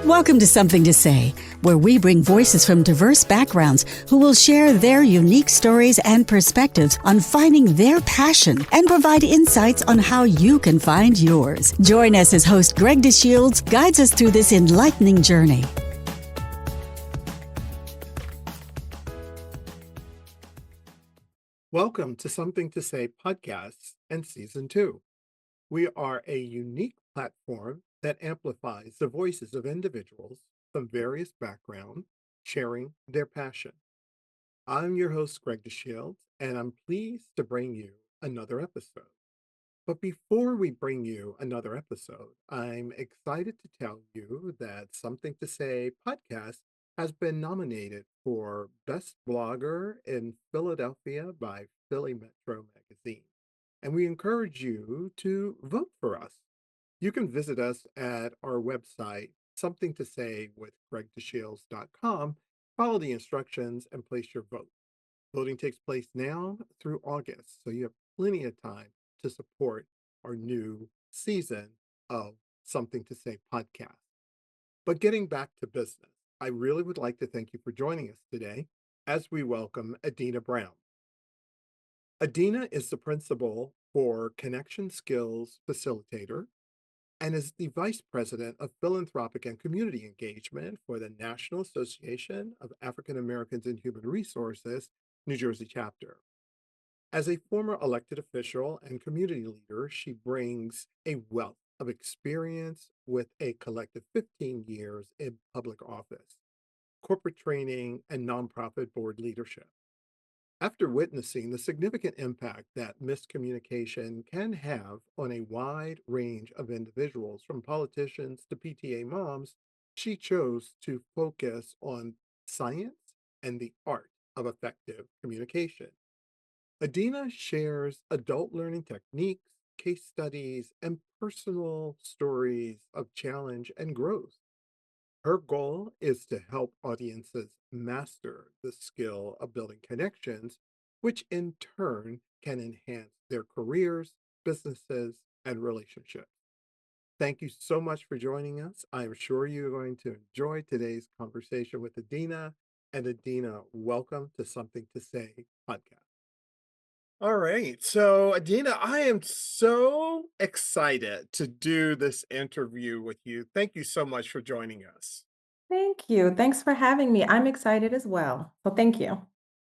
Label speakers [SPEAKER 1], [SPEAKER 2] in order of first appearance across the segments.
[SPEAKER 1] Welcome to Something to Say, where we bring voices from diverse backgrounds who will share their unique stories and perspectives on finding their passion and provide insights on how you can find yours. Join us as host Greg DeShields guides us through this enlightening journey.
[SPEAKER 2] Welcome to Something to Say Podcasts and Season 2. We are a unique platform that amplifies the voices of individuals from various backgrounds sharing their passion. I'm your host, Greg DeShields, and I'm pleased to bring you another episode. But before we bring you another episode, I'm excited to tell you that Something to Say podcast has been nominated for Best Blogger in Philadelphia by Philly Metro Magazine. And we encourage you to vote for us. You can visit us at our website, somethingtosaywithgregdeshields.com, follow the instructions, and place your vote. Voting takes place now through August, so you have plenty of time to support our new season of Something to Say podcast. But getting back to business, I really would like to thank you for joining us today as we welcome Edina Brown. Edina is the principal for Connection Skills Facilitator and is the Vice President of Philanthropic and Community Engagement for the National Association of African Americans in Human Resources, New Jersey chapter. As a former elected official and community leader, she brings a wealth of experience with a collective 15 years in public office, corporate training, and nonprofit board leadership. After witnessing the significant impact that miscommunication can have on a wide range of individuals, from politicians to PTA moms, she chose to focus on science and the art of effective communication. Edina shares adult learning techniques, case studies, and personal stories of challenge and growth. Her goal is to help audiences master the skill of building connections, which in turn can enhance their careers, businesses, and relationships. Thank you so much for joining us. I'm sure you're going to enjoy today's conversation with Edina. And Edina, welcome to Something to Say podcast. All right. So, Edina, I am so excited to do this interview with you. Thank you so much for joining us.
[SPEAKER 3] Thank you. Thanks for having me. I'm excited as well. So thank you.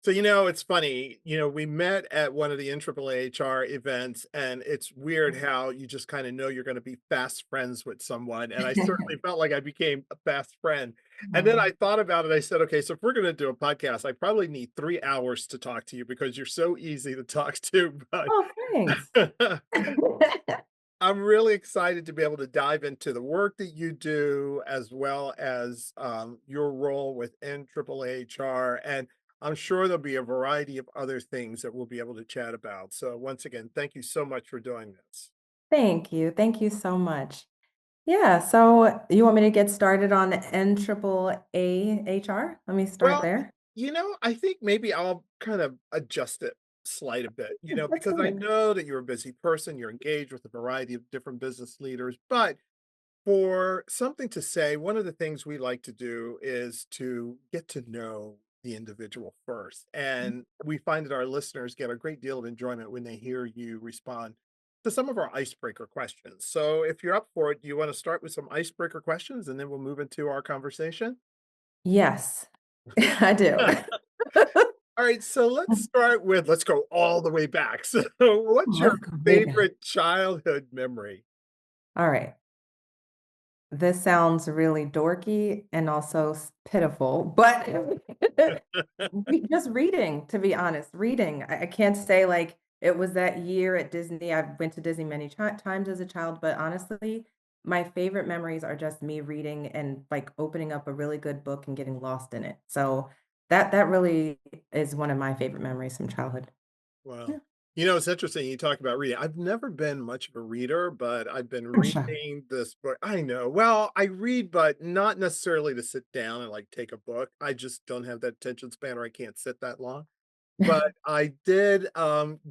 [SPEAKER 2] So, it's funny, we met at one of the NAAAHR events, and it's weird how you just kind of know you're going to be fast friends with someone. And I certainly felt like I became a fast friend. And then I thought about it. I said, okay, so if we're going to do a podcast, I probably need 3 hours to talk to you because you're so easy to talk to.
[SPEAKER 3] Oh, thanks.
[SPEAKER 2] But I'm really excited to be able to dive into the work that you do, as well as your role within NAAAHR. And I'm sure there'll be a variety of other things that we'll be able to chat about. So once again, thank you so much for doing this.
[SPEAKER 3] Thank you. Thank you so much. Yeah, so you want me to get started on NAAAHR? Let me start
[SPEAKER 2] Well,
[SPEAKER 3] there.
[SPEAKER 2] I think maybe I'll kind of adjust it slight a bit,
[SPEAKER 3] That's
[SPEAKER 2] because I
[SPEAKER 3] good.
[SPEAKER 2] know that you're a busy person, you're engaged with a variety of different business leaders, but for Something to Say, one of the things we like to do is to get to know the individual first. And we find that our listeners get a great deal of enjoyment when they hear you respond to some of our icebreaker questions. So if you're up for it, do you want to start with some icebreaker questions and then we'll move into our conversation?
[SPEAKER 3] Yes, I do.
[SPEAKER 2] All right, so let's go all the way back. So what's your
[SPEAKER 3] Let's go way back.
[SPEAKER 2] favorite childhood memory?
[SPEAKER 3] All right. This sounds really dorky and also pitiful, but just reading, to be honest, reading. I can't say like it was that year at Disney. I went to Disney many times as a child, but honestly, my favorite memories are just me reading and like opening up a really good book and getting lost in it. So that really is one of my favorite memories from childhood.
[SPEAKER 2] Wow.
[SPEAKER 3] Yeah,
[SPEAKER 2] It's interesting you talk about reading. I've never been much of a reader, but I've been
[SPEAKER 3] I'm shy.
[SPEAKER 2] reading this book. I know. Well, I read, but not necessarily to sit down and like take a book. I just don't have that attention span or I can't sit that long. But I did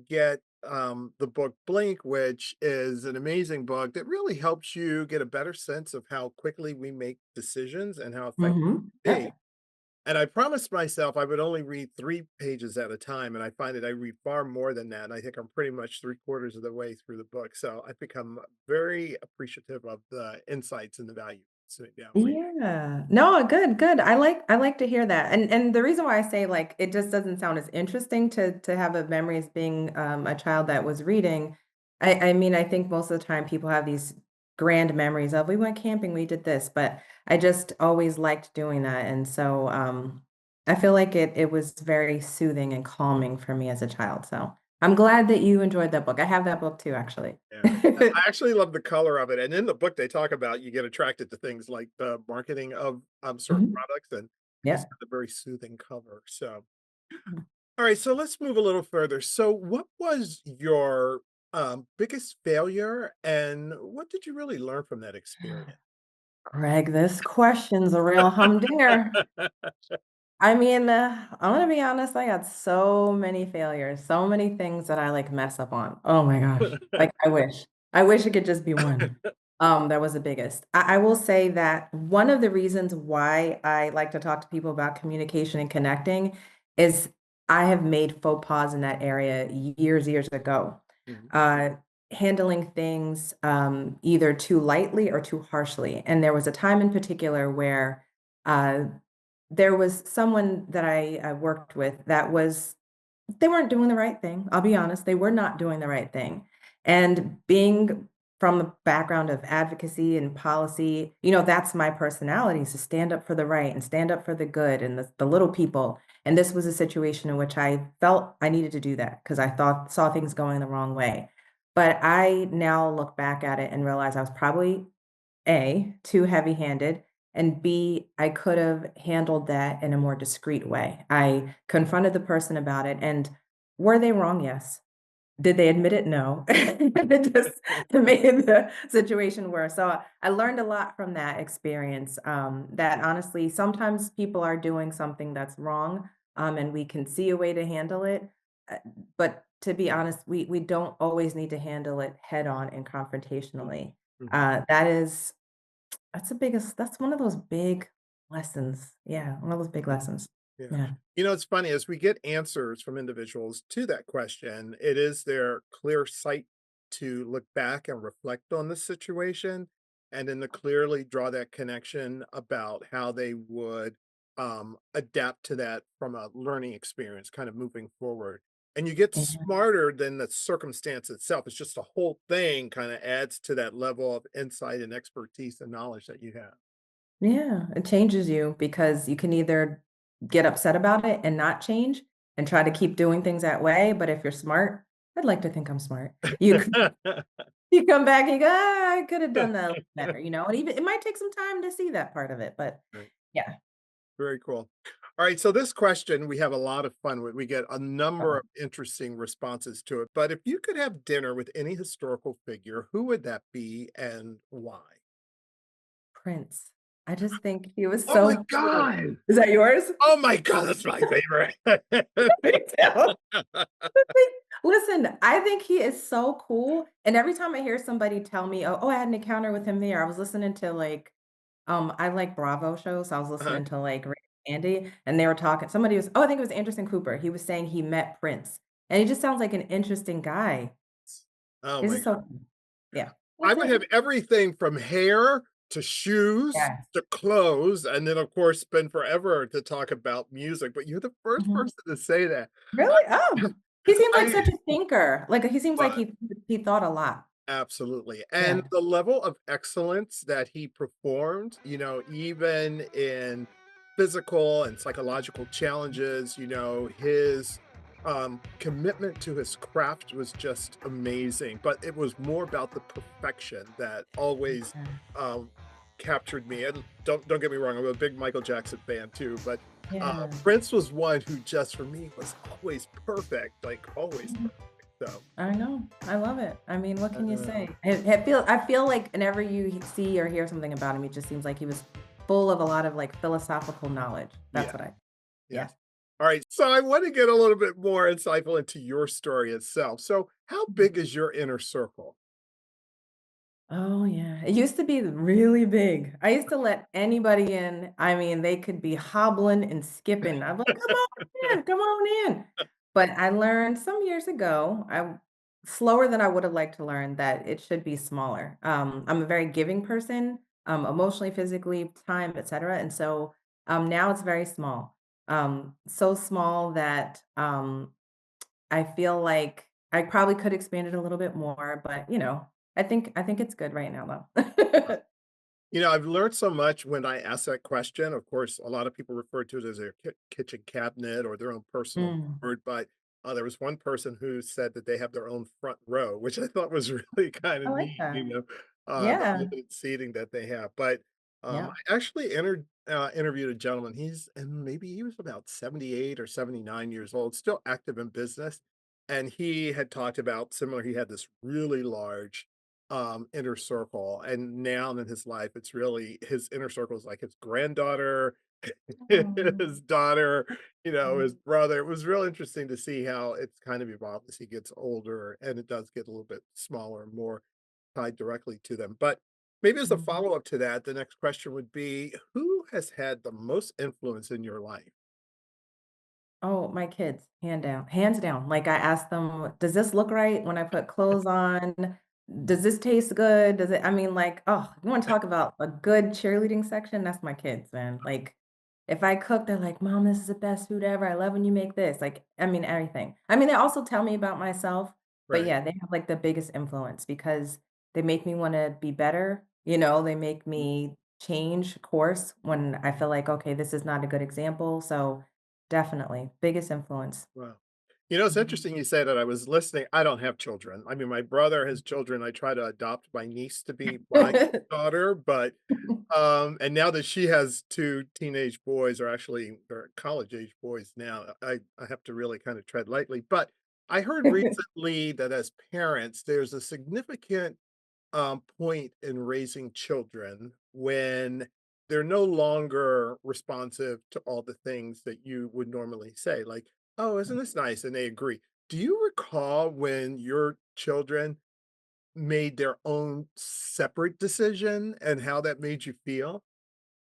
[SPEAKER 2] get the book Blink, which is an amazing book that really helps you get a better sense of how quickly we make decisions and how effective
[SPEAKER 3] Mhm.
[SPEAKER 2] we be.
[SPEAKER 3] Yep.
[SPEAKER 2] And I promised myself I would only read 3 pages at a time, and I find that I read far more than that. And I think I'm pretty much 3/4 of the way through the book. So I've become very appreciative of the insights and the value sitting down reading.
[SPEAKER 3] Yeah. No, good, good. I like to hear that. And the reason why I say like it just doesn't sound as interesting to have a memory as being a child that was reading. I mean, I think most of the time people have these grand memories of we went camping, we did this, but I just always liked doing that. And so I feel like it was very soothing and calming for me as a child. So I'm glad that you enjoyed that book. I have that book too, actually.
[SPEAKER 2] Yeah. I actually love the color of it, and in the book, they talk about you get attracted to things like the marketing of, certain
[SPEAKER 3] Mhm.
[SPEAKER 2] products, and it's
[SPEAKER 3] Yeah.
[SPEAKER 2] got a very soothing cover, so alright, so let's move a little further. So what was your, biggest failure, and what did you really learn from that experience?
[SPEAKER 3] Greg, this question's a real humdinger. I mean, I'm gonna be honest, I got so many failures, so many things that I like mess up on. Oh my gosh. Like I wish. I wish it could just be one. That was the biggest. I will say that one of the reasons why I like to talk to people about communication and connecting is I have made faux pas in that area years ago.
[SPEAKER 2] Mhm.
[SPEAKER 3] Uh, handling things either too lightly or too harshly. And there was a time in particular where uh, there was someone that I worked with that was they weren't doing the right thing. I'll be honest, they were not doing the right thing. And being from the background of advocacy and policy, that's my personality is to stand up for the right and stand up for the good and the little people. And this was a situation in which I felt I needed to do that because I thought saw things going the wrong way. But I now look back at it and realize I was probably a, too heavy-handed, and B, I could have handled that in a more discreet way. I confronted the person about it, and were they wrong? Yes. Did they admit it? No. It just made the situation worse. So I learned a lot from that experience, that honestly, sometimes people are doing something that's wrong, and we can see a way to handle it. Uh, but to be honest, we don't always need to handle it head on and
[SPEAKER 2] Mhm.
[SPEAKER 3] confrontationally.
[SPEAKER 2] Mhm.
[SPEAKER 3] That's one of those big lessons. Yeah, one of those big lessons.
[SPEAKER 2] Yeah.
[SPEAKER 3] Yeah.
[SPEAKER 2] It's funny, as we get answers from individuals to that question, it is their clear sight to look back and reflect on the situation, and then to clearly draw that connection about how they would, adapt to that from a learning experience, kind of moving forward. And you get
[SPEAKER 3] Yeah.
[SPEAKER 2] smarter than the circumstance itself. It's just the whole thing kinda adds to that level of insight and expertise and knowledge that you have.
[SPEAKER 3] Yeah, it changes you because you can either get upset about it and not change and try to keep doing things that way, but if you're smart, I'd like to think I'm smart. You come back and you go, "Ah, I could have done that a little better," and even it might take some time to see that part of it, but
[SPEAKER 2] Right.
[SPEAKER 3] yeah.
[SPEAKER 2] Very cool. All right, so this question we have a lot of fun with. We get a number
[SPEAKER 3] Uh-oh.
[SPEAKER 2] of interesting responses to it. But if you could have dinner with any historical figure, who would that be and why?
[SPEAKER 3] Prince. I just think he was
[SPEAKER 2] Oh my
[SPEAKER 3] so cool.
[SPEAKER 2] god!
[SPEAKER 3] Is that yours?
[SPEAKER 2] Oh my god, that's my favorite.
[SPEAKER 3] Me too. Listen, I think he is so cool, and every time I hear somebody tell me, "Oh, I had an encounter with him there," I was listening to, like, I like Bravo shows, so I was
[SPEAKER 2] Uh-huh.
[SPEAKER 3] listening to, like, Rick and Andy, and they were talking somebody was I think it was Anderson Cooper, he was saying he met Prince, and he just sounds like an interesting guy.
[SPEAKER 2] Oh
[SPEAKER 3] He's
[SPEAKER 2] my
[SPEAKER 3] just
[SPEAKER 2] god.
[SPEAKER 3] so cool. Yeah,
[SPEAKER 2] I
[SPEAKER 3] that's
[SPEAKER 2] would
[SPEAKER 3] it.
[SPEAKER 2] have everything from hair to shoes
[SPEAKER 3] Yes.
[SPEAKER 2] to clothes, and then, of course, spend forever to talk about music, but you're the first
[SPEAKER 3] Mhm.
[SPEAKER 2] person to say that.
[SPEAKER 3] Really? Oh, he seems like
[SPEAKER 2] I
[SPEAKER 3] such a thinker, like, he seems like
[SPEAKER 2] but
[SPEAKER 3] he thought a lot.
[SPEAKER 2] absolutely, and
[SPEAKER 3] Yeah.
[SPEAKER 2] the level of excellence that he performed, even in physical and psychological challenges, his, commitment to his craft was just amazing, but it was more about the perfection that always,
[SPEAKER 3] Yeah.
[SPEAKER 2] um, captured me, and don't get me wrong, I'm a big Michael Jackson fan too, but,
[SPEAKER 3] Yeah.
[SPEAKER 2] Prince was one who just for me was always perfect, like, always
[SPEAKER 3] Mhm.
[SPEAKER 2] perfect, so,
[SPEAKER 3] I know. I love it. I mean, what can you
[SPEAKER 2] uh
[SPEAKER 3] say? I feel like whenever you see or hear something about him, it just seems like he was full of a lot of like philosophical knowledge. That's
[SPEAKER 2] yeah.
[SPEAKER 3] what I yeah.
[SPEAKER 2] Yes. All right. So I want to get a little bit more insightful into your story itself. So, how
[SPEAKER 3] Mhm.
[SPEAKER 2] big is your inner circle?
[SPEAKER 3] Oh, yeah. It used to be really big. I used to let anybody in. I mean, they could be hobbling and skipping. I'm like, come on in. But I learned some years ago, I slower than I would have liked to learn that it should be smaller. I'm a very giving person, emotionally, physically, time, etc. And so now it's very small. So small that I feel like I probably could expand it a little bit more, but, I think it's good right now, though.
[SPEAKER 2] I've learned so much when I ask that question. Of course, a lot of people refer to it as their kitchen cabinet or their own personal
[SPEAKER 3] Mm,
[SPEAKER 2] board, but there was one person who said that they have their own front row, which I thought was really kind
[SPEAKER 3] I
[SPEAKER 2] of
[SPEAKER 3] like
[SPEAKER 2] neat,
[SPEAKER 3] that.
[SPEAKER 2] the
[SPEAKER 3] Yeah.
[SPEAKER 2] limited seating that they have. But
[SPEAKER 3] Yeah.
[SPEAKER 2] I actually interviewed a gentleman. And maybe he was about 78 or 79 years old, still active in business. And he had talked about similar, he had this really large inner circle. And now in his life, it's really his inner circle is like his granddaughter,
[SPEAKER 3] Oh,
[SPEAKER 2] his daughter,
[SPEAKER 3] okay.
[SPEAKER 2] his brother. It was real interesting to see how it's kind of evolved as he gets older and it does get a little bit smaller and more tied directly to them. But maybe as a
[SPEAKER 3] Mhm.
[SPEAKER 2] follow-up to that, the next question would be who has had the most influence in your life?
[SPEAKER 3] Oh, my kids, hands down. Like, I ask them, "Does this look right when I put clothes on? Does this taste good? Does it" I mean, like, oh, you wanna talk about a good cheerleading section? That's my kids, man. Like, if I cook, they're like, "Mom, this is the best food ever. I love when you make this." Like, I mean, everything. I mean, they also tell me about myself, but
[SPEAKER 2] Right.
[SPEAKER 3] yeah, they have, like, the biggest influence because they make me wanna be better, they make me change course when I feel like, "Okay, this is not a good example." So definitely, biggest influence.
[SPEAKER 2] Wow. It's
[SPEAKER 3] Mhm.
[SPEAKER 2] interesting you say that. I was listening. I don't have children. I mean, my brother has children. I try to adopt my niece to be my daughter, but and now that she has two teenage boys, or actually they're college age boys now, I have to really kind of tread lightly. But I heard recently that as parents, there's a significant point in raising children when they're no longer responsive to all the things that you would normally say, like, "Oh, isn't this nice?" And they agree. Do you recall when your children made their own separate decision and how that made you feel?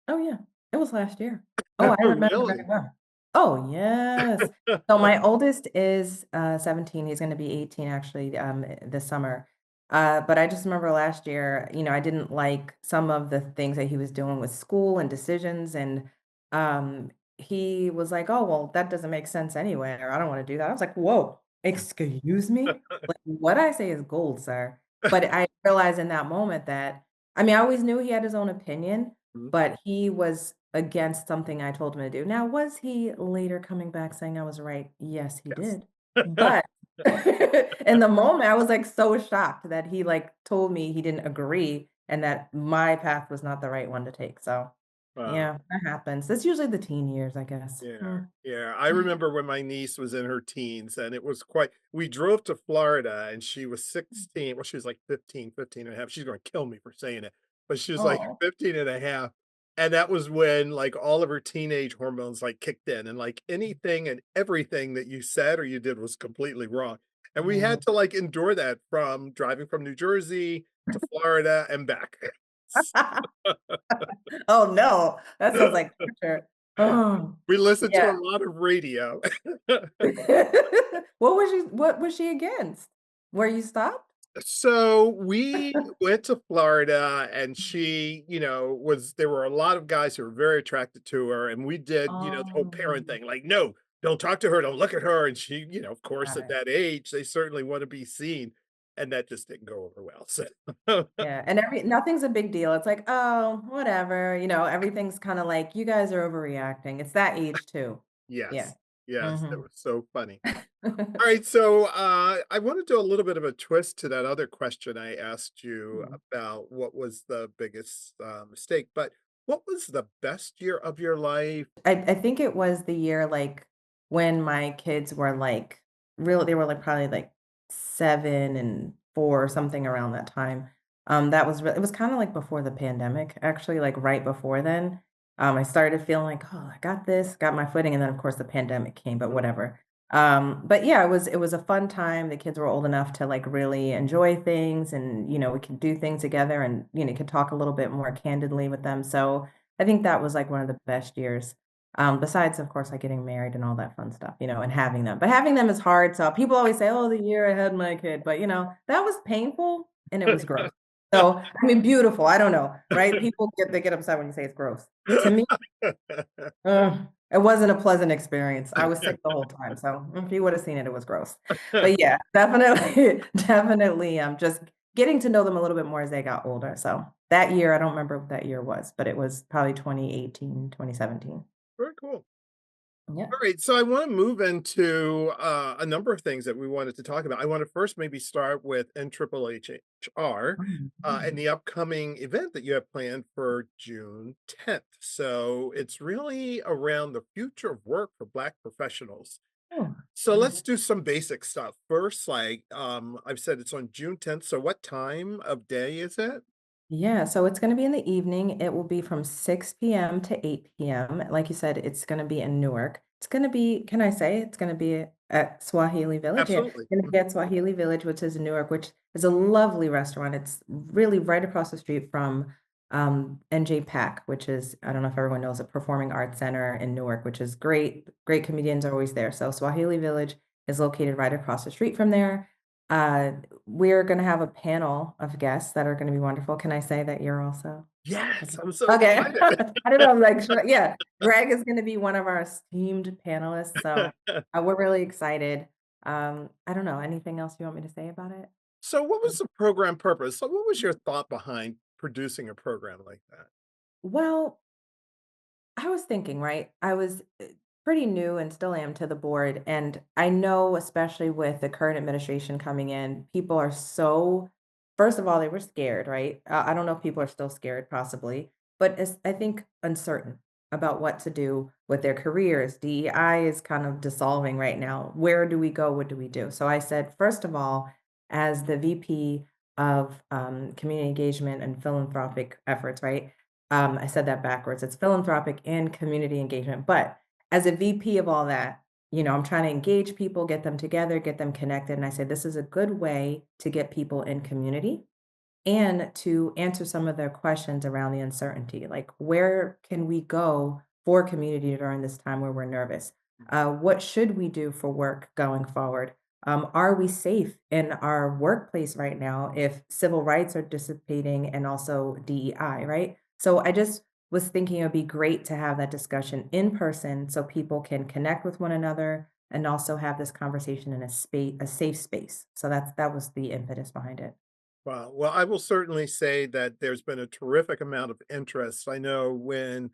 [SPEAKER 3] Oh, yeah. It was last year. Oh, I remember very
[SPEAKER 2] Really?
[SPEAKER 3] well. Oh, yes. So my oldest is, 17, he's gonna be 18 actually, this summer. But I just remember last year, I didn't like some of the things that he was doing with school and decisions, and, he was like, "Oh, well, that doesn't make sense anyway, or I don't wanna do that." I was like, "Whoa, excuse me? Like, what I say is gold, sir." But I realized in that moment that I mean, I always knew he had his own opinion,
[SPEAKER 2] Mhm.
[SPEAKER 3] but he was against something I told him to do. Now, was he later coming back saying I was right? Yes, he
[SPEAKER 2] Yes.
[SPEAKER 3] did. But in the moment, I was, like, so shocked that he, like, told me he didn't agree and that my path was not the right one to take, so,
[SPEAKER 2] Wow.
[SPEAKER 3] yeah, that happens. That's usually the teen years, I guess.
[SPEAKER 2] Yeah,
[SPEAKER 3] Mm.
[SPEAKER 2] yeah. I remember when my niece was in her teens and it was quite we drove to Florida and she was 16. Well, she was like 15 and a half. She's gonna kill me for saying it, but she was like
[SPEAKER 3] Oh.
[SPEAKER 2] 15 and a half. And that was when like all of her teenage hormones like kicked in and like anything and everything that you said or you did was completely wrong. And we
[SPEAKER 3] Yeah.
[SPEAKER 2] had to like endure that from driving from New Jersey to Florida and back.
[SPEAKER 3] Oh, no. That sounds like torture. Oh,
[SPEAKER 2] We listened to
[SPEAKER 3] yeah.
[SPEAKER 2] a lot of radio.
[SPEAKER 3] What was she against? Where you stopped?
[SPEAKER 2] So we went to Florida and she, was there were a lot of guys who were very attracted to her and we did, the whole parent
[SPEAKER 3] Oh,
[SPEAKER 2] thing, like, no, don't talk to her, don't look at her. And she, of course,
[SPEAKER 3] got
[SPEAKER 2] at
[SPEAKER 3] it.
[SPEAKER 2] that age, they certainly want to be seen. And that just didn't go over well. So
[SPEAKER 3] Yeah, and nothing's a big deal. It's like, "Oh, whatever," everything's kinda like, "You guys are overreacting." It's that age too. Yeah.
[SPEAKER 2] yes, yes, that
[SPEAKER 3] Mhm.
[SPEAKER 2] was so funny. All right, so I want to do a little bit of a twist to that other question I asked you
[SPEAKER 3] Mhm.
[SPEAKER 2] about what was the biggest mistake, but what was the best year of your life?
[SPEAKER 3] I think it was the year, like, when my kids were, like, real they were, like, probably, like, 7 and 4 or something around that time. That was it was kinda, like, before the pandemic, actually, like, right before then. I started feeling like, "Oh, I got this, got my footing," and then, of course, the pandemic came, but whatever. But yeah, it was a fun time. The kids were old enough to, like, really enjoy things and, we could do things together and, could talk a little bit more candidly with them. So, I think that was, like, one of the best years, besides, of course, like, getting married and all that fun stuff, and having them. But having them is hard, so people always say, "Oh, the year I had my kid," but, that was painful and it was gross. So, I mean, beautiful, I don't know, right? People get upset when you say it's gross. To me, it wasn't a pleasant experience. I was sick the whole time, so if you woulda seen it, it was gross. But yeah, definitely definitely, just getting to know them a little bit more as they got older, so that year, I don't remember what that year was, but it was probably 2018, 2017.
[SPEAKER 2] Very cool.
[SPEAKER 3] Yeah.
[SPEAKER 2] All right, so I want to move into a number of things that we wanted to talk about. I want to first maybe start with NAAAHR
[SPEAKER 3] Mm,
[SPEAKER 2] and
[SPEAKER 3] mm.
[SPEAKER 2] the upcoming event that you have planned for June 10th. So it's really around the future of work for Black professionals.
[SPEAKER 3] Oh,
[SPEAKER 2] So let's
[SPEAKER 3] nice.
[SPEAKER 2] do some basic stuff first. Like I've said, it's on June 10th. So what time of day is it?
[SPEAKER 3] Yeah, so it's gonna be in the evening. It will be from 6 PM to 8 PM. Like you said, it's gonna be in Newark. It's gonna be, can I say it's gonna be at Swahili Village? Yeah,
[SPEAKER 2] Absolutely.
[SPEAKER 3] it's gonna be at Swahili Village, which is in Newark, which is a lovely restaurant. It's really right across the street from NJ Pack, which is, I don't know if everyone knows, a performing arts center in Newark, which is great. Great comedians are always there. So Swahili Village is located right across the street from there. Uh, we're gonna have a panel of guests that are gonna be wonderful. Can I say that you're also?
[SPEAKER 2] Yes,
[SPEAKER 3] Okay.
[SPEAKER 2] I'm so
[SPEAKER 3] Okay.
[SPEAKER 2] excited.
[SPEAKER 3] I don't know, I'm like, sure yeah, Greg is gonna be one of our esteemed panelists, so, we're really excited. I don't know, anything else you want me to say about it?
[SPEAKER 2] So what was the program purpose? So what was your thought behind producing a program like that?
[SPEAKER 3] Well, I was thinking, right? I was pretty new and still am to the board. And I know, especially with the current administration coming in, people are so, first of all, they were scared, right? I don't know if people are still scared, possibly, but I think uncertain about what to do with their careers. DEI is kind of dissolving right now. Where do we go? What do we do? So I said, first of all, as the VP of community engagement and philanthropic efforts, right? I said that backwards. It's philanthropic and community engagement. But as a VP of all that, I'm trying to engage people, get them together, get them connected. And I say this is a good way to get people in community and to answer some of their questions around the uncertainty. Like, where can we go for community during this time where we're nervous? What should we do for work going forward? Are we safe in our workplace right now if civil rights are dissipating and also DEI, right? So I just was thinking it would be great to have that discussion in person so people can connect with one another and also have this conversation in a safe space. So that was the impetus behind it.
[SPEAKER 2] Wow. Well, I will certainly say that there's been a terrific amount of interest. I know when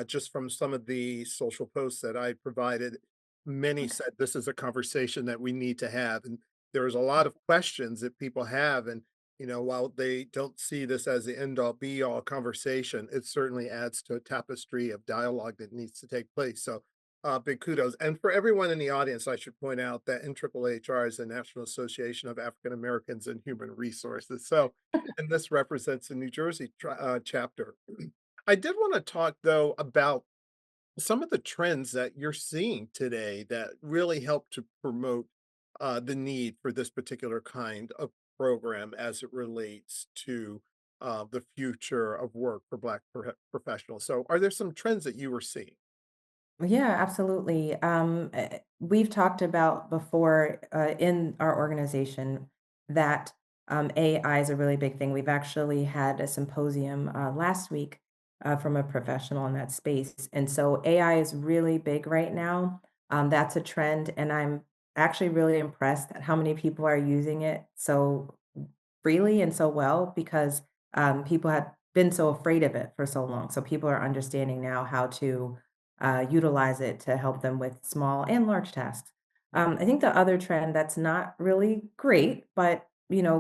[SPEAKER 2] just from some of the social posts that I provided, many
[SPEAKER 3] Okay.
[SPEAKER 2] said this is a conversation that we need to have. And there's a lot of questions that people have. And, while they don't see this as the end all be all conversation, it certainly adds to a tapestry of dialogue that needs to take place. So, big kudos. And for everyone in the audience, I should point out that NAAAHR is the National Association of African Americans in Human Resources. So, and this represents the New Jersey chapter. I did want to talk, though, about some of the trends that you're seeing today that really help to promote the need for this particular kind of program as it relates to the future of work for Black professionals. So, are there some trends that you were seeing?
[SPEAKER 3] Yeah, absolutely. We've talked about before in our organization that AI is a really big thing. We've actually had a symposium last week from a professional in that space. And so AI is really big right now. That's a trend. And I'm actually really impressed at how many people are using it so freely and so well because people had been so afraid of it for so long. So people are understanding now how to utilize it to help them with small and large tasks. I think the other trend that's not really great, but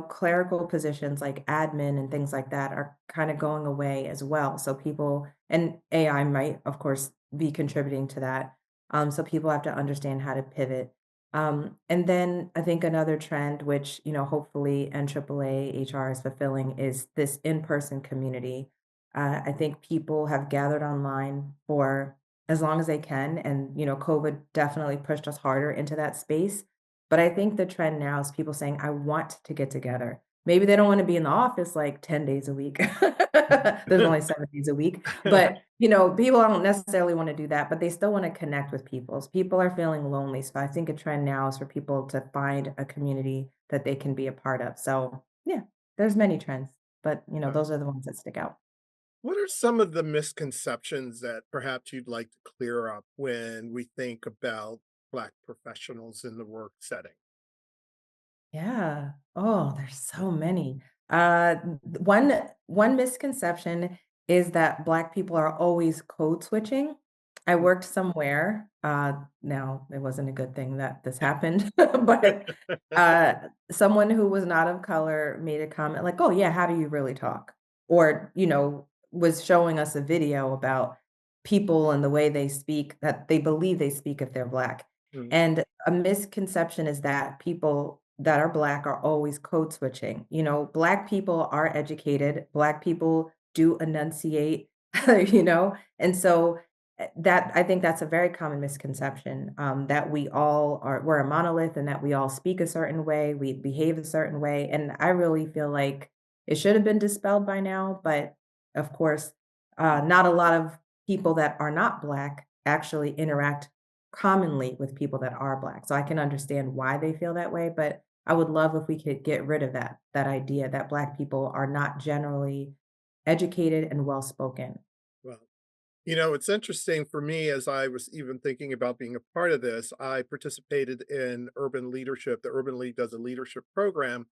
[SPEAKER 3] clerical positions like admin and things like that are kind of going away as well. So people and AI might, of course, be contributing to that. So people have to understand how to pivot. And then I think another trend, which hopefully NAAA HR is fulfilling, is this in-person community. I think people have gathered online for as long as they can, and, COVID definitely pushed us harder into that space. But I think the trend now is people saying, "I want to get together." Maybe they don't wanna be in the office, like, 10 days a week. There's only 7 days a week, but, people don't necessarily wanna do that, but they still wanna connect with people. People are feeling lonely, so I think a trend now is for people to find a community that they can be a part of. So, yeah, there's many trends, but, those are the ones that stick out.
[SPEAKER 2] What are some of the misconceptions that perhaps you'd like to clear up when we think about Black professionals in the work setting?
[SPEAKER 3] Yeah. Oh, there's so many. One misconception is that Black people are always code switching. I worked somewhere, now it wasn't a good thing that this happened, but, uh, someone who was not of color made a comment like, "Oh, yeah, how do you really talk?" Or, was showing us a video about people and the way they speak, that they believe they speak if they're Black.
[SPEAKER 2] Mm,
[SPEAKER 3] And a misconception is that people that are Black are always code switching. Black people are educated, Black people do enunciate, and so that I think that's a very common misconception, that we're a monolith and that we all speak a certain way, we behave a certain way. And I really feel like it should have been dispelled by now, but of course, not a lot of people that are not Black actually interact commonly with people that are Black. So I can understand why they feel that way, but I would love if we could get rid of that idea that Black people are not generally educated and well spoken.
[SPEAKER 2] well, it's interesting for me as I was even thinking about being a part of this. I participated in urban leadership. The Urban League does a leadership program,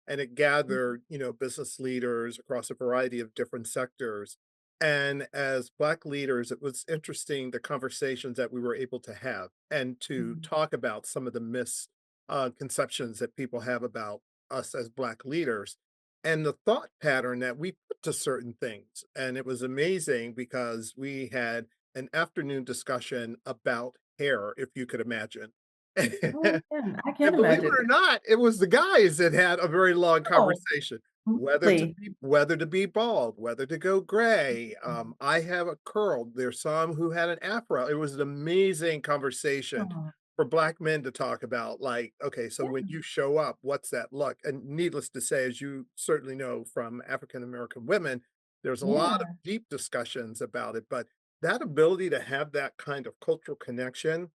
[SPEAKER 2] and it gathered, business leaders across a variety of different sectors. And as Black leaders, it was interesting the conversations that we were able to have and to
[SPEAKER 3] Mhm.
[SPEAKER 2] talk about some of the misconceptions that people have about us as Black leaders and the thought pattern that we put to certain things. And it was amazing because we had an afternoon discussion about hair, if you could imagine.
[SPEAKER 3] Oh, yeah, I can
[SPEAKER 2] And believe it
[SPEAKER 3] imagine.
[SPEAKER 2] or not, it was the guys that had a very long
[SPEAKER 3] Oh,
[SPEAKER 2] conversation,
[SPEAKER 3] really?
[SPEAKER 2] whether to be bald, whether to go gray. I have a curl. There's some who had an afro. It was an amazing conversation
[SPEAKER 3] Oh,
[SPEAKER 2] for Black men to talk about, like, okay, so
[SPEAKER 3] yeah,
[SPEAKER 2] when you show up, what's that look? And needless to say, as you certainly know from African American women, there's a lot of
[SPEAKER 3] yeah.
[SPEAKER 2] deep discussions about it. But that ability to have that kind of cultural connection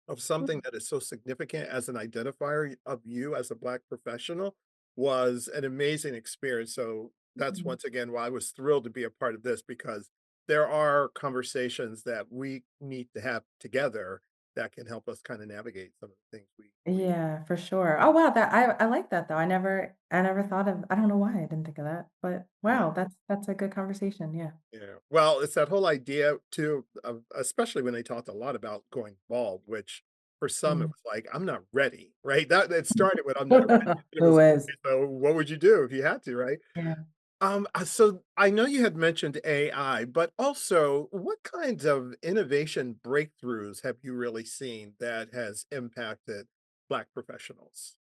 [SPEAKER 2] of something that is so significant as an identifier of you as a Black professional was an amazing experience. So that's
[SPEAKER 3] Mhm.
[SPEAKER 2] once again why I was thrilled to be a part of this because there are conversations that we need to have together that can help us kind of navigate some of the things we
[SPEAKER 3] Yeah, for sure. Oh, wow, that I like that though. I never thought of. I don't know why I didn't think of that, but
[SPEAKER 2] yeah.
[SPEAKER 3] wow, that's a good conversation. Yeah.
[SPEAKER 2] Yeah. Well, it's that whole idea too, of, especially when they talked a lot about going bald, which for some it
[SPEAKER 3] Mm.
[SPEAKER 2] was like, I'm not ready, right? That it started with I'm not ready. It
[SPEAKER 3] Who
[SPEAKER 2] was
[SPEAKER 3] is?
[SPEAKER 2] okay, so what would you do if you had to, right?
[SPEAKER 3] Yeah.
[SPEAKER 2] So I know you had mentioned AI, but also what kinds of innovation breakthroughs have you really seen that has impacted Black professionals?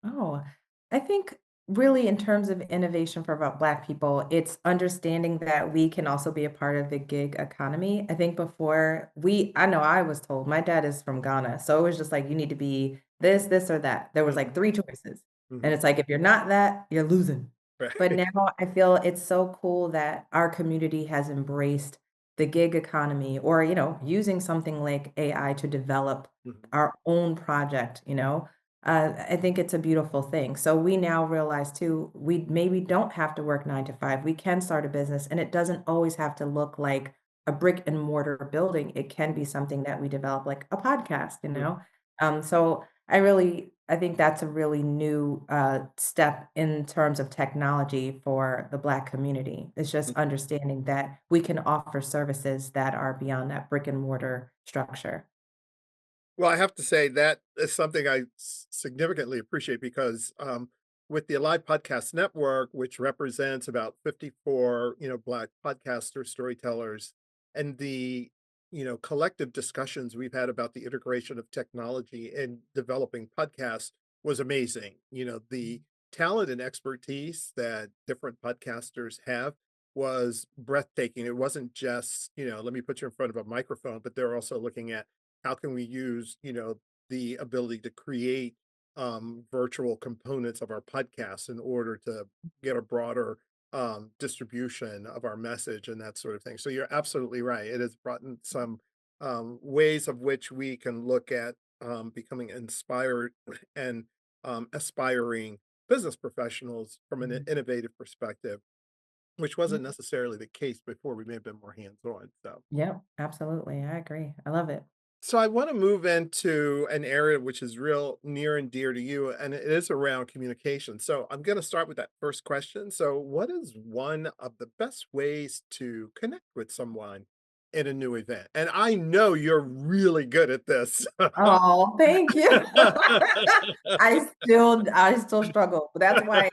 [SPEAKER 3] Oh, I think really in terms of innovation for about Black people, it's understanding that we can also be a part of the gig economy. I think I know I was told, my dad is from Ghana, so it was just like, you need to be this, or that. There was
[SPEAKER 2] Mhm,
[SPEAKER 3] like three choices. And
[SPEAKER 2] mhm,
[SPEAKER 3] it's like, if you're not that, you're losing. But
[SPEAKER 2] right.
[SPEAKER 3] now I feel it's so cool that our community has embraced the gig economy or, using something like AI to develop
[SPEAKER 2] Mhm,
[SPEAKER 3] our own project. I think it's a beautiful thing. So we now realize too, we maybe don't have to work 9 to 5. We can start a business and it doesn't always have to look like a brick and mortar building. It can be something that we develop like a podcast.
[SPEAKER 2] mhm.
[SPEAKER 3] So I think that's a really new step in terms of technology for the Black community. It's just understanding that we can offer services that are beyond that brick and mortar structure.
[SPEAKER 2] Well, I have to say that is something I significantly appreciate because with the Alive Podcast Network, which represents about 54, Black podcasters, storytellers, and the, collective discussions we've had about the integration of technology in developing podcasts was amazing. The talent and expertise that different podcasters have was breathtaking. It wasn't just, let me put you in front of a microphone, but they're also looking at how can we use, the ability to create virtual components of our podcast in order to get a broader distribution of our message and that sort of thing. So you're absolutely right. It has brought in some ways of which we can look at becoming inspired and aspiring business professionals from an
[SPEAKER 3] Mhm.
[SPEAKER 2] innovative perspective, which
[SPEAKER 3] Yeah.
[SPEAKER 2] wasn't necessarily the case before. We may have been more hands-on.
[SPEAKER 3] Yep, absolutely, I agree. I love it.
[SPEAKER 2] So I want to move into an area which is real near and dear to you, and it is around communication. So I'm going to start with that first question. So, what is one of the best ways to connect with someone in a new event? And I know you're really good at this.
[SPEAKER 3] Oh, thank you. I still struggle, but that's why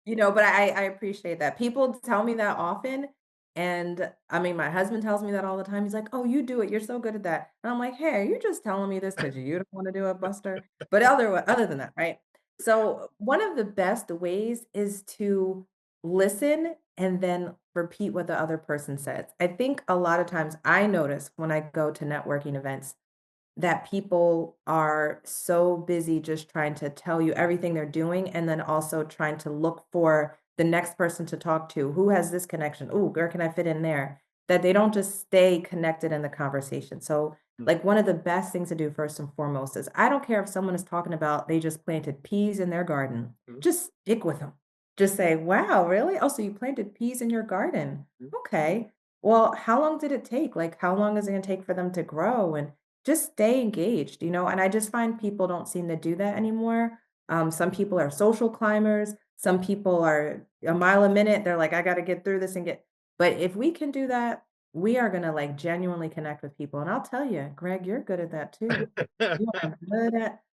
[SPEAKER 3] but I appreciate that. People tell me that often, and, I mean, my husband tells me that all the time. He's like, "Oh, you do it. You're so good at that." And I'm like, "Hey, are you just telling me this because you don't wanna do it, Buster?" But other than that, right? So, one of the best ways is to listen and then repeat what the other person says. I think a lot of times I notice when I go to networking events that people are so busy just trying to tell you everything they're doing and then also trying to look for the next person to talk to. Who has this connection? Ooh, where can I fit in there? That they don't just stay connected in the conversation. So,
[SPEAKER 2] Mm,
[SPEAKER 3] like one of the best things to do first and foremost is I don't care if someone is talking about they just planted peas in their garden.
[SPEAKER 2] mm,
[SPEAKER 3] Just stick with them. Just say, "Wow, really? Oh, so you planted peas in your garden.
[SPEAKER 2] mm.
[SPEAKER 3] Okay. Well, how long did it take? Like, how long is it going to take for them to grow?" And just stay engaged, and I just find people don't seem to do that anymore. Some people are social climbers, some people are a mile a minute, they're like, "I gotta get through this and get." But if we can do that, we are gonna, like, genuinely connect with people, and I'll tell you, Greg, you're good at that too.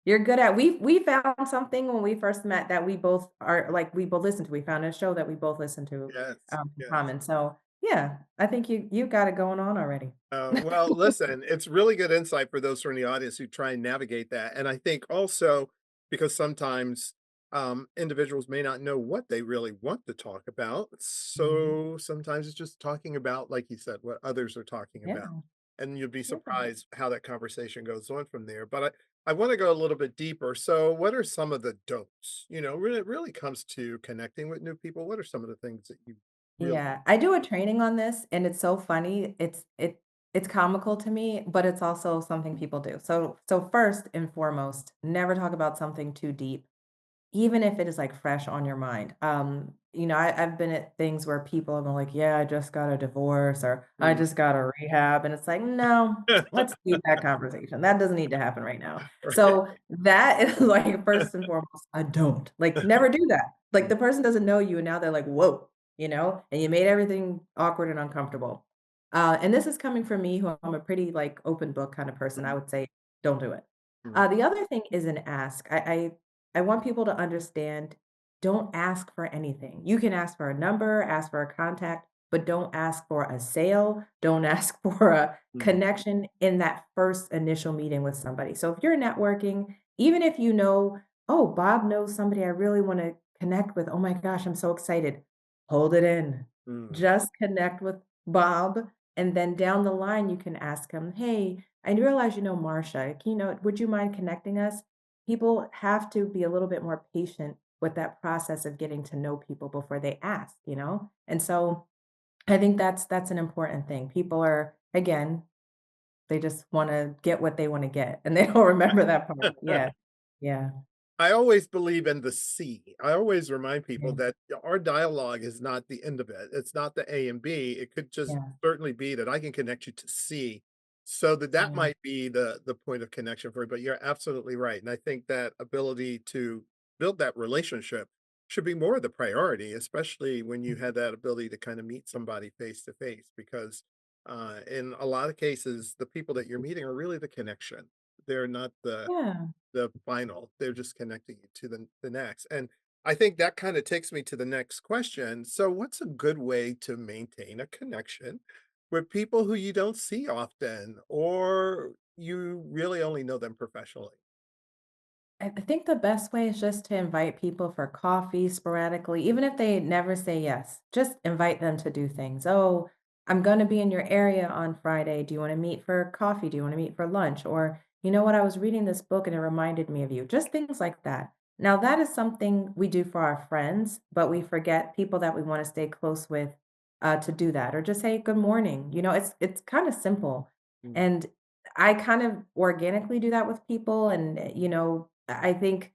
[SPEAKER 3] You're good at we found something when we first met that we both listen to. We found a show that we both listen to,
[SPEAKER 2] Yes,
[SPEAKER 3] in
[SPEAKER 2] yes.
[SPEAKER 3] common, so, yeah, I think you got it going on already.
[SPEAKER 2] Well, listen, it's really good insight for those from the audience who try and navigate that. And I think also because sometimes individuals may not know what they really want to talk about.
[SPEAKER 3] Mhm.
[SPEAKER 2] So sometimes it's just talking about, like you said, what others are talking about.
[SPEAKER 3] Yeah,
[SPEAKER 2] And you'll be
[SPEAKER 3] yeah.
[SPEAKER 2] surprised how that conversation goes on from there. But I want to go a little bit deeper. So, what are some of the don'ts? When it really comes to connecting with new people, what are some of the things that you really
[SPEAKER 3] Yeah, I do a training on this, and it's so funny. It's comical to me, but it's also something people do. So first and foremost, never talk about something too deep. Even if it is, like, fresh on your mind. I've been at things where people have been like, "Yeah, I just got a divorce," or "I
[SPEAKER 2] Mm.
[SPEAKER 3] just got a rehab," and it's like, "No, let's leave that conversation. That doesn't need to happen right now."
[SPEAKER 2] Right.
[SPEAKER 3] So, that is, like, first and foremost, I don't. Like, never do that. Like, the person doesn't know you, and now they're like, "Whoa," and you made everything awkward and uncomfortable. And this is coming from me, who I'm a pretty, like, open book kind of person. I
[SPEAKER 2] Mhm,
[SPEAKER 3] would say, "Don't do it."
[SPEAKER 2] mhm,
[SPEAKER 3] The other thing is an ask. I want people to understand, don't ask for anything. You can ask for a number, ask for a contact, but don't ask for a sale. Don't ask for a
[SPEAKER 2] mhm,
[SPEAKER 3] connection in that first initial meeting with somebody. So if you're networking, even if you know, oh, Bob knows somebody I really want to connect with. Oh my gosh, I'm so excited. Hold it in.
[SPEAKER 2] mm.
[SPEAKER 3] Just connect with Bob. And then down the line, you can ask him, hey, I realize you know Marsha. Would you mind connecting us? People have to be a little bit more patient with that process of getting to know people before they ask? And so I think that's an important thing. People are, again, they just want to get what they want to get and they don't remember that part. Yeah. Yeah.
[SPEAKER 2] I always believe in the C. I always remind people
[SPEAKER 3] Yeah.
[SPEAKER 2] that our dialogue is not the end of it. It's not the A and B. It could just
[SPEAKER 3] Yeah.
[SPEAKER 2] certainly be that I can connect you to C, so that
[SPEAKER 3] Yeah.
[SPEAKER 2] might be the point of connection for you. But you're absolutely right, and I think that ability to build that relationship should be more of the priority, especially when you had that ability to kind of meet somebody face to face. Because in a lot of cases, the people that you're meeting are really the connection. They're not
[SPEAKER 3] Yeah.
[SPEAKER 2] the final. They're just connecting you to the next. And I think that kind of takes me to the next question. So, what's a good way to maintain a connection with people who you don't see often or you really only know them professionally?
[SPEAKER 3] I think the best way is just to invite people for coffee sporadically, even if they never say yes. Just invite them to do things. "Oh, I'm gonna be in your area on Friday. Do you wanna meet for coffee? Do you wanna meet for lunch?" Or, "You know what? I was reading this book and it reminded me of you." Just things like that. Now that is something we do for our friends, but we forget people that we wanna stay close with, to do that, or just say, "Good morning." It's kinda simple,
[SPEAKER 2] Mm,
[SPEAKER 3] and I kind of organically do that with people, and, I think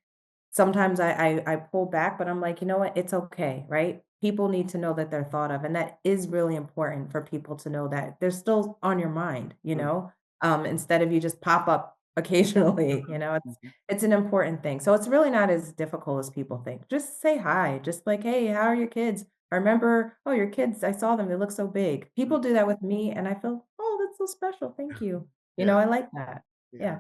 [SPEAKER 3] sometimes I pull back, but I'm like, "You know what? It's okay," right? People need to know that they're thought of, and that is really important for people to know that they're still on your mind,
[SPEAKER 2] mm,
[SPEAKER 3] instead of you just pop up occasionally, it's
[SPEAKER 2] mhm.
[SPEAKER 3] it's an important thing. So it's really not as difficult as people think. Just say hi, just like, "Hey, how are your kids?" I remember, "Oh, your kids, I saw them, they look so big."
[SPEAKER 2] Mm,
[SPEAKER 3] People do that with me, and I feel, "Oh, that's so special, thank you."
[SPEAKER 2] yeah,
[SPEAKER 3] I like that.
[SPEAKER 2] yeah.
[SPEAKER 3] Yeah.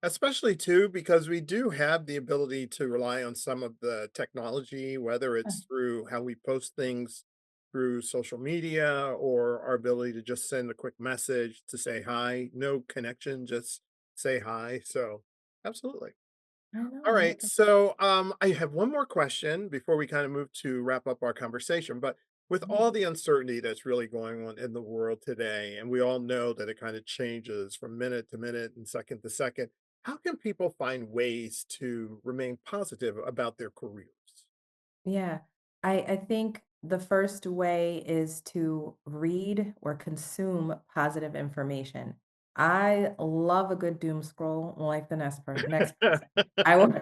[SPEAKER 2] Especially too, because we do have the ability to rely on some of the technology, whether
[SPEAKER 3] Yeah.
[SPEAKER 2] it's through how we post things through social media or our ability to just send a quick message to say hi. No connection, just say hi. So, absolutely.
[SPEAKER 3] I
[SPEAKER 2] All
[SPEAKER 3] know,
[SPEAKER 2] right.
[SPEAKER 3] right?
[SPEAKER 2] So, I have one more question before we kind of move to wrap up our conversation. But with
[SPEAKER 3] Mhm.
[SPEAKER 2] all the uncertainty that's really going on in the world today, and we all know that it kind of changes from minute to minute and second to second, how can people find ways to remain positive about their careers?
[SPEAKER 3] Yeah. I think the first way is to read or consume positive information. I love a good doom scroll like the next person. I will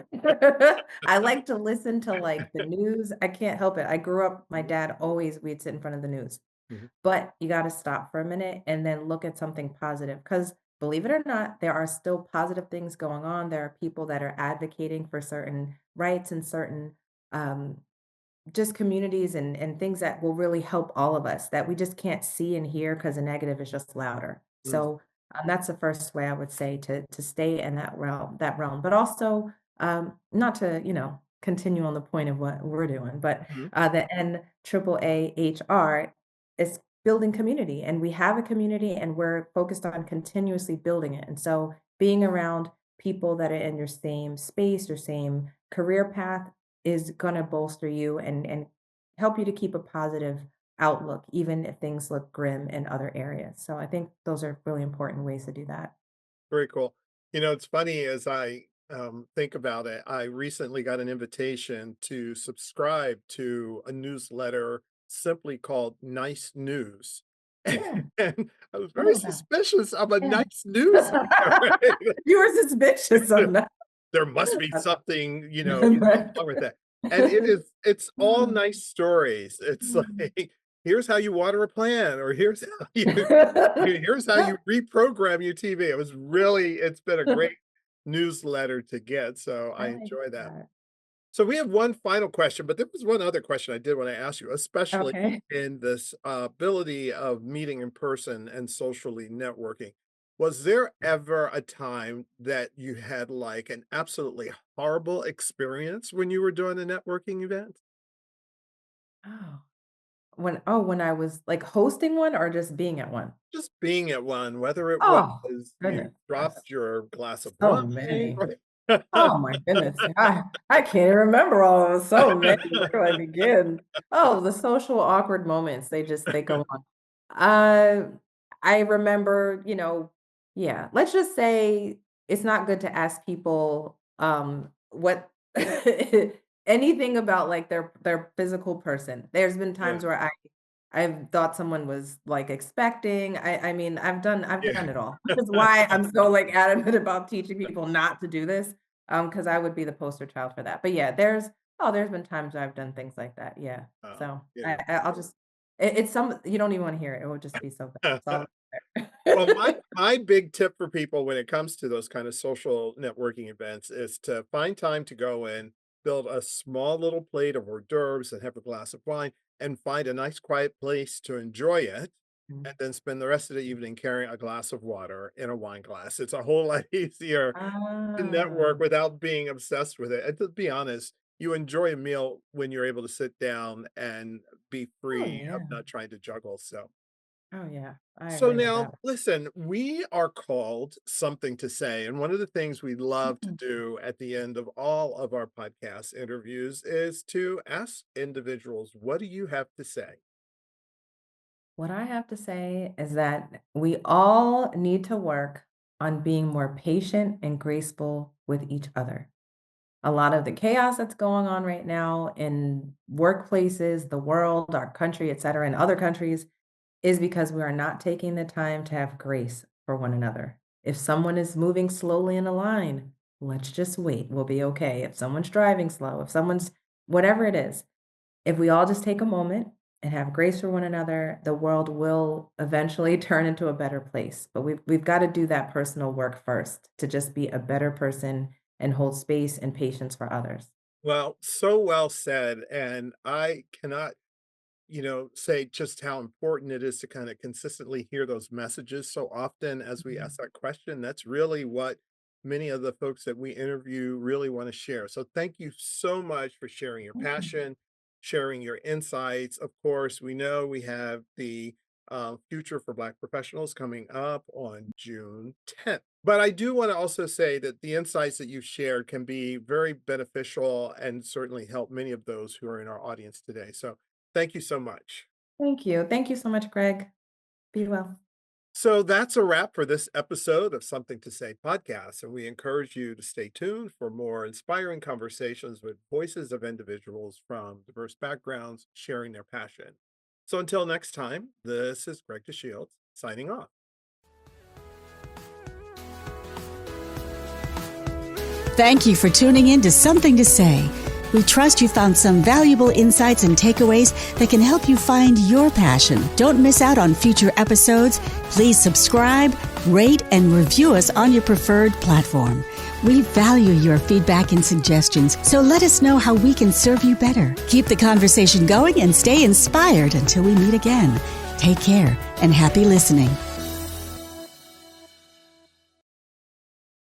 [SPEAKER 3] I like to listen to, like, the news. I can't help it. I grew up my
[SPEAKER 2] Mhm,
[SPEAKER 3] dad always we'd sit in front of the news.
[SPEAKER 2] mhm,
[SPEAKER 3] But you gotta stop for a minute and then look at something positive. Because believe it or not, there are still positive things going on. There are people that are advocating for certain rights and certain, um just communities and things that will really help all of us that we just can't see and hear because the negative is just louder.
[SPEAKER 2] mm,
[SPEAKER 3] So, that's the first way I would say to stay in that realm, but also, not to, continue on the point of what we're doing, but,
[SPEAKER 2] mhm.
[SPEAKER 3] the NAAAHR is building community, and we have a community, and we're focused on continuously building it, and so being around people that are in your same space, your same career path, is gonna bolster you and help you to keep a positive outlook, even if things look grim in other areas. So I think those are really important ways to do that.
[SPEAKER 2] Very cool. It's funny as I think about it. I recently got an invitation to subscribe to a newsletter simply called Nice News.
[SPEAKER 3] Yeah,
[SPEAKER 2] And I was
[SPEAKER 3] I
[SPEAKER 2] very
[SPEAKER 3] know that.
[SPEAKER 2] suspicious of a
[SPEAKER 3] Yeah.
[SPEAKER 2] nice news.
[SPEAKER 3] You were suspicious of that.
[SPEAKER 2] There must be something,
[SPEAKER 3] Right.
[SPEAKER 2] wrong with that. And it's all nice stories. It's like, here's how you water a plant, or here's how you reprogram your TV. It's been a great newsletter to get, so
[SPEAKER 3] I
[SPEAKER 2] I
[SPEAKER 3] like
[SPEAKER 2] enjoy that.
[SPEAKER 3] that.
[SPEAKER 2] So we have one final question, but there was one other question I did want to ask you, especially
[SPEAKER 3] Okay.
[SPEAKER 2] in this ability of meeting in person and socially networking. Was there ever a time that you had like an absolutely horrible experience when you were doing a networking event?
[SPEAKER 3] Oh. When I was, like, hosting one or just being at one?
[SPEAKER 2] Just being at one, whether it was
[SPEAKER 3] Oh,
[SPEAKER 2] you
[SPEAKER 3] goodness, yes.
[SPEAKER 2] dropped your glass of
[SPEAKER 3] So
[SPEAKER 2] wine
[SPEAKER 3] many.
[SPEAKER 2] or
[SPEAKER 3] Oh my goodness. I can't even remember all of them. So many. Where do I begin? Oh, the social awkward moments. They go on. Uh, I remember, yeah, let's just say it's not good to ask people what anything about like their physical person. There's been
[SPEAKER 2] Yeah,
[SPEAKER 3] times where I've thought someone was, like, expecting. I mean, I've
[SPEAKER 2] yeah.
[SPEAKER 3] done it all. Which is why I'm so, like, adamant about teaching people not to do this, because I would be the poster child for that. But, yeah, there's been times where I've done things like that, yeah. So,
[SPEAKER 2] Yeah.
[SPEAKER 3] I'll just it's some you don't even wanna hear it. It would just be so bad. So
[SPEAKER 2] Well, my big tip for people when it comes to those kind of social networking events is to find time to go in, build a small little plate of hors d'oeuvres and have a glass of wine, and find a nice quiet place to enjoy it,
[SPEAKER 3] Mhm.
[SPEAKER 2] and then spend the rest of the evening carrying a glass of water in a wine glass. It's a whole lot easier to
[SPEAKER 3] Ah.
[SPEAKER 2] network without being obsessed with it. And to be honest, you enjoy a meal when you're able to sit down and be
[SPEAKER 3] Oh,
[SPEAKER 2] free of
[SPEAKER 3] yeah.
[SPEAKER 2] not trying to juggle. So
[SPEAKER 3] Oh, yeah. I
[SPEAKER 2] So
[SPEAKER 3] agree with
[SPEAKER 2] now,
[SPEAKER 3] that.
[SPEAKER 2] listen, we are called Something to Say. And one of the things we love to
[SPEAKER 3] Mhm.
[SPEAKER 2] do at the end of all of our podcast interviews is to ask individuals, what do you have to say?
[SPEAKER 3] What I have to say is that we all need to work on being more patient and graceful with each other. A lot of the chaos that's going on right now in workplaces, the world, our country, et cetera, and other countries is because we are not taking the time to have grace for one another. If someone is moving slowly in a line, let's just wait. We'll be okay. If someone's driving slow, if someone's whatever it is, if we all just take a moment and have grace for one another, the world will eventually turn into a better place. But we've got to do that personal work first to just be a better person and hold space and patience for others.
[SPEAKER 2] Well, so well said. And I cannot say just how important it is to kind of consistently hear those messages so often as we
[SPEAKER 3] Mhm.
[SPEAKER 2] ask that question. That's really what many of the folks that we interview really want to share. So thank you so much for sharing your
[SPEAKER 3] Mhm.
[SPEAKER 2] passion, sharing your insights. Of course, we know we have the Future for Black Professionals coming up on June 10th. But I do want to also say that the insights that you've shared can be very beneficial and certainly help many of those who are in our audience today. So thank you so much.
[SPEAKER 3] Thank you. Thank you so much, Greg. Be well.
[SPEAKER 2] So that's a wrap for this episode of Something to Say podcast. And we encourage you to stay tuned for more inspiring conversations with voices of individuals from diverse backgrounds sharing their passion. So until next time, this is Greg DeShields signing off.
[SPEAKER 1] Thank you for tuning in to Something to Say. We trust you found some valuable insights and takeaways that can help you find your passion. Don't miss out on future episodes. Please subscribe, rate, and review us on your preferred platform. We value your feedback and suggestions, so let us know how we can serve you better. Keep the conversation going and stay inspired until we meet again. Take care and happy listening.